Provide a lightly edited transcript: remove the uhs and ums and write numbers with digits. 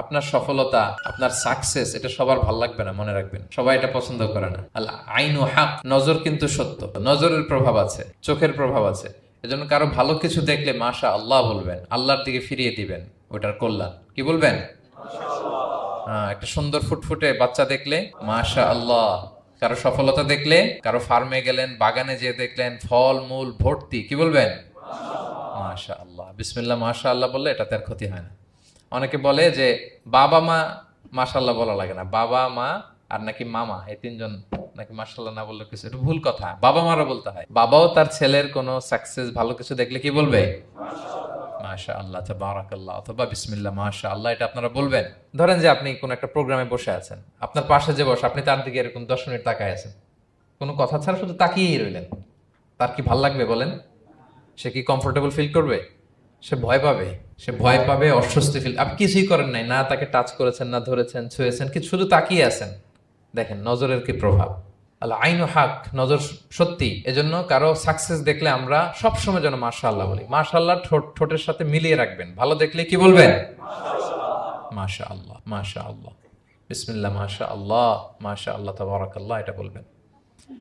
আপনার সফলতা, আপনার সাকসেস, এটা সবার ভাল লাগবে না, মনে রাখবেন। সবাই এটা পছন্দ করে না। আল আইনু হাক, নজর কিন্তু সত্য। নজরের প্রভাব আছে, চোখের প্রভাব আছে। এজন্য কারো ভালো কিছু দেখলে মাশা আল্লাহ বলবেন, আল্লাহর দিকে ফিরিয়ে দিবেন ওটার কল্যাণ। কি বলবেন? একটা সুন্দর ফুটফুটে বাচ্চা দেখলে মাশা আল্লাহ। কারো সফলতা দেখলে, কারো ফার্মে গেলেন, বাগানে যেয়ে দেখলেন ফল মূল ভর্তি, কি বলবেন? মাশা আল্লাহ। বিসমিল্লাহ মাশা আল্লাহ বললে এটাতে আর ক্ষতি হয় না। অনেকে বলে যে বাবা মা মাশাল্লাহ বলা লাগে না, বাবা মা আর নাকি মামা, এই তিনজন নাকি মাশাল্লাহ না বললে কিছু, এটা ভুল কথা। বাবা মারা বলতে হয়। বাবাও তার ছেলের কোনো সাকসেস, ভালো কিছু দেখলে কি বলবে? মাশা আল্লাহ, তাবারাকাল্লাহ, অথবা বিসমিল্লাহ মাশা আল্লাহ, এটা আপনারা বলবেন। ধরেন যে আপনি কোন একটা প্রোগ্রামে বসে আছেন, আপনার পাশে যে বসে, আপনি তার দিকে এরকম 10 মিনিট তাকায় আছেন, কোনো কথা ছাড়া শুধু তাকিয়েই রইলেন। তার কি ভাল লাগবে বলেন? সে কি কমফোর্টেবল ফিল করবে? সে ভয় পাবে। সে ভয় পাবে, অস্বস্তি ফিল। আপনি কিছুই করেন নাই, না তাকে টাচ করেছেন, না ধরেছেন, ছুঁয়েছেন, কি শুধু তাকিয়ে আছেন। দেখেন নজরের কি প্রভাব। আল্লাহ আইনু হাক, নজর সত্যি। এজন্য কারো সাকসেস দেখলে আমরা সবসময় যেন মাশাআল্লাহ বলি। মাশাআল্লাহ ঠোঁটের সাথে মিলিয়ে রাখবেন। ভালো দেখলে কি বলবেন? মাশাআল্লাহ, মাশাআল্লাহ, বিসমিল্লাহ মাশাআল্লাহ, মাশাআল্লাহ, তাবারাকাল্লাহ, এটা বলবেন।